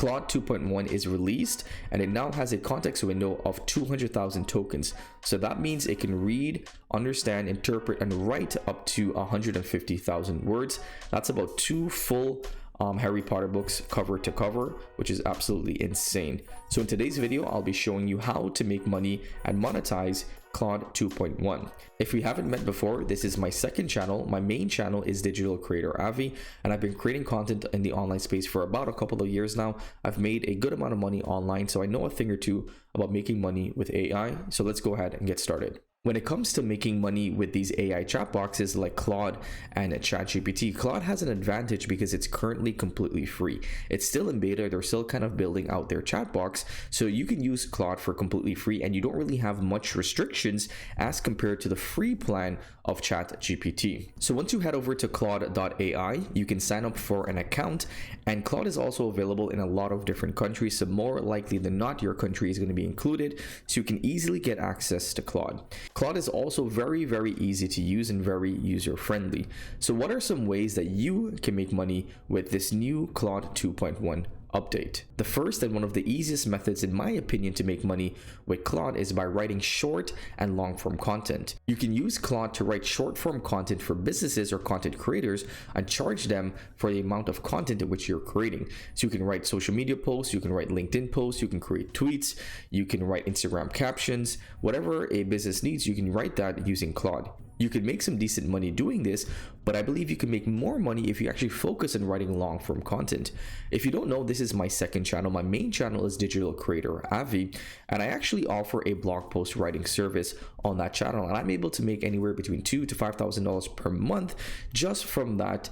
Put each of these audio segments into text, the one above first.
Claude 2.1 is released and it now has a context window of 200,000 tokens. So that means it can read, understand, interpret, and write up to 150,000 words. That's about 2 full Harry Potter books cover to cover, which is absolutely insane. So in today's video, I'll be showing you how to make money and monetize Claude 2.1. If we haven't met before, this is my second channel. My main channel is Digital Creator Avi, and I've been creating content in the online space for about a couple of years now. I've made a good amount of money online, so I know a thing or two about making money with AI. So let's go ahead and get started. When it comes to making money with these AI chat boxes like Claude and ChatGPT, Claude has an advantage because it's currently completely free. It's still in beta, they're still kind of building out their chat box, so you can use Claude for completely free and you don't really have much restrictions as compared to the free plan of ChatGPT. So once you head over to Claude.ai, you can sign up for an account, and Claude is also available in a lot of different countries, so more likely than not, your country is going to be included, so you can easily get access to Claude. Claude is also very easy to use and very user friendly. So what are some ways that you can make money with this new Claude 2.1 update? The first and one of the easiest methods in my opinion to make money with Claude is by writing short and long form content. You can use Claude to write short form content for businesses or content creators and charge them for the amount of content in which you're creating. So you can write social media posts, you can write LinkedIn posts, you can create tweets, you can write Instagram captions, whatever a business needs, you can write that using Claude. You can make some decent money doing this, but I believe you can make more money if you actually focus on writing long form content. If you don't know, this is my second channel. My main channel is Digital Creator Avi, and I actually offer a blog post writing service on that channel, and I'm able to make anywhere between $2,000 to $5,000 per month just from that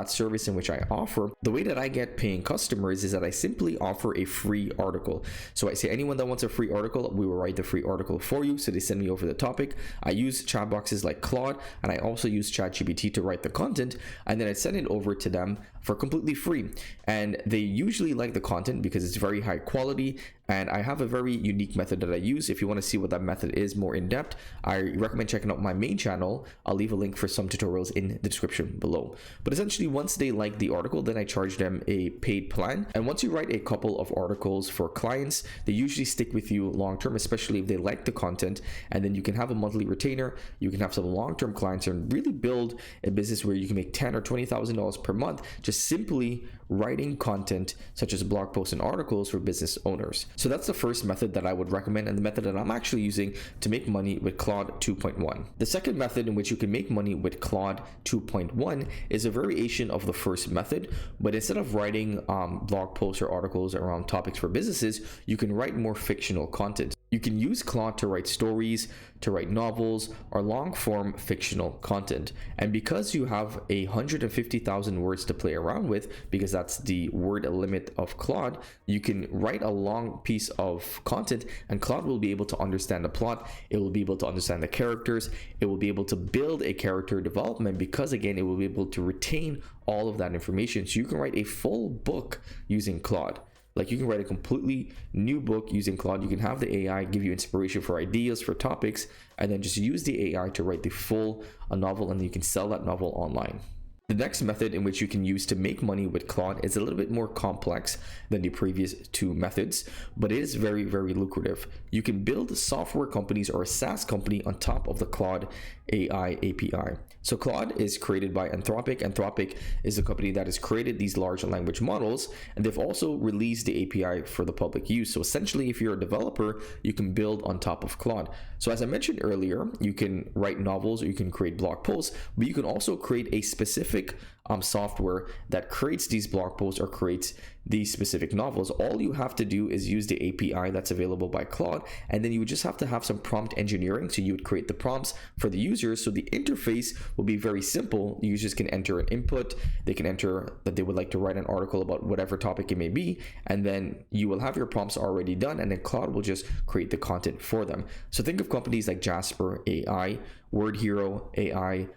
service in which I offer. The way that I get paying customers is that I simply offer a free article. So I say anyone that wants a free article, we will write the free article for you. So they send me over the topic. I use chat boxes like Claude, and I also use ChatGPT to write the content, and then I send it over to them for completely free. And they usually like the content because it's very high quality, and I have a very unique method that I use. If you want to see what that method is more in depth, I recommend checking out my main channel. I'll leave a link for some tutorials in the description below. But essentially, once they like the article, then I charge them a paid plan. And once you write a couple of articles for clients, they usually stick with you long term, especially if they like the content. And then you can have a monthly retainer, you can have some long-term clients, and really build a business where you can make $10,000 or $20,000 per month just simply writing content such as blog posts and articles for business owners. So that's the first method that I would recommend, and the method that I'm actually using to make money with Claude 2.1. The second method in which you can make money with Claude 2.1 is a variation of the first method, but instead of writing blog posts or articles around topics for businesses, you can write more fictional content. You can use Claude to write stories, to write novels, or long-form fictional content. And because you have 150,000 words to play around with, because that's the word limit of Claude, you can write a long piece of content and Claude will be able to understand the plot, it will be able to understand the characters, it will be able to build a character development because again, it will be able to retain all of that information. So you can write a full book using Claude. Like you can write a completely new book using Claude. You can have the AI give you inspiration for ideas, for topics, and then just use the AI to write the full novel, and then you can sell that novel online. The next method in which you can use to make money with Claude is a little bit more complex than the previous two methods, but it is very lucrative. You can build software companies or a SaaS company on top of the Claude AI API. So Claude is created by Anthropic. Anthropic is the company that has created these large language models, and they've also released the API for the public use. So essentially, if you're a developer, you can build on top of Claude. So as I mentioned earlier, you can write novels or you can create blog posts, but you can also create a specific software that creates these blog posts or creates these specific novels. All you have to do is use the API that's available by Claude, and then you would just have to have some prompt engineering. So you would create the prompts for the users. So the interface will be very simple. The users can enter an input, they can enter that they would like to write an article about whatever topic it may be, and then you will have your prompts already done, and then Claude will just create the content for them. So think of companies like Jasper AI, Word Hero AI,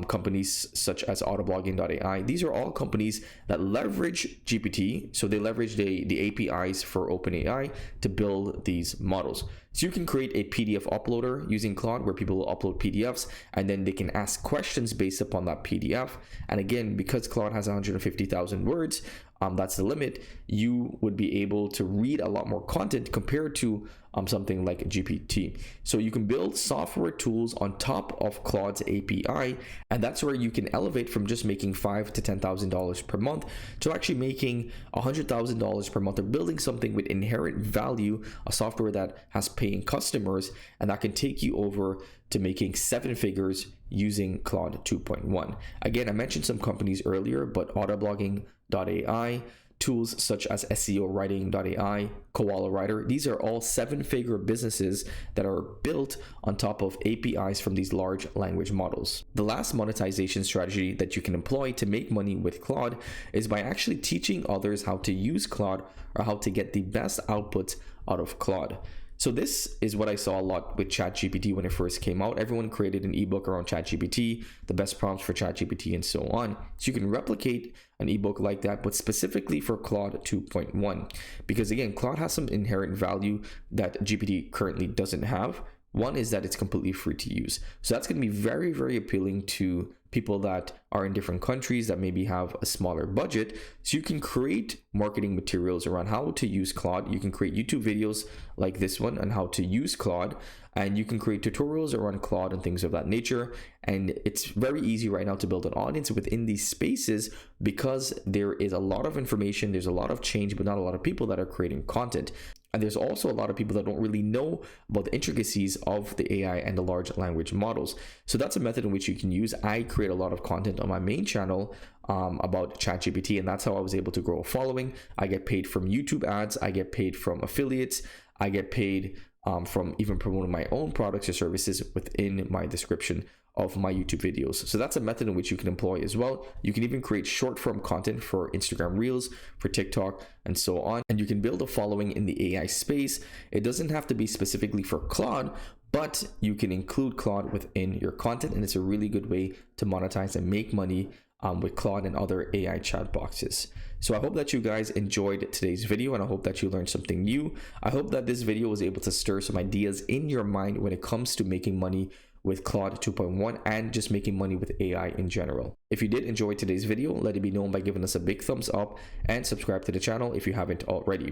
companies such as autoblogging.ai. These are all companies that leverage GPT. So they leverage the APIs for OpenAI to build these models. So you can create a PDF uploader using Claude where people will upload PDFs and then they can ask questions based upon that PDF. And again, because Claude has 150,000 words, that's the limit, you would be able to read a lot more content compared to something like GPT. So you can build software tools on top of Claude's API, and that's where you can elevate from just making $5,000 to $10,000 per month to actually making $100,000 per month, or building something with inherent value, a software that has paying customers, and that can take you over to making 7 figures using Claude 2.1. Again, I mentioned some companies earlier, but autoblogging.ai, tools such as SEO writing.ai, Koala Writer, these are all 7-figure businesses that are built on top of APIs from these large language models. The last monetization strategy that you can employ to make money with Claude is by actually teaching others how to use Claude, or how to get the best output out of Claude. So this is what I saw a lot with ChatGPT when it first came out. Everyone created an ebook around ChatGPT, the best prompts for ChatGPT, and so on. So you can replicate an ebook like that, but specifically for Claude 2.1. Because again, Claude has some inherent value that GPT currently doesn't have. One is that it's completely free to use. So that's going to be very, very appealing to people that are in different countries that maybe have a smaller budget. So you can create marketing materials around how to use Claude. You can create YouTube videos like this one on how to use Claude, and you can create tutorials around Claude and things of that nature. And it's very easy right now to build an audience within these spaces, because there is a lot of information, there's a lot of change, but not a lot of people that are creating content. And there's also a lot of people that don't really know about the intricacies of the AI and the large language models. So that's a method in which you can use. I create a lot of content on my main channel about ChatGPT, and that's how I was able to grow a following. I get paid from YouTube ads, I get paid from affiliates, I get paid from even promoting my own products or services within my description of my YouTube videos. So that's a method in which you can employ as well. You can even create short form content for Instagram Reels, for TikTok, and so on. And you can build a following in the AI space. It doesn't have to be specifically for Claude, but you can include Claude within your content, and it's a really good way to monetize and make money with Claude and other AI chat boxes. So I hope that you guys enjoyed today's video, and I hope that you learned something new. I hope that this video was able to stir some ideas in your mind when it comes to making money with Claude 2.1 and just making money with AI in general. If you did enjoy today's video, let it be known by giving us a big thumbs up and subscribe to the channel if you haven't already.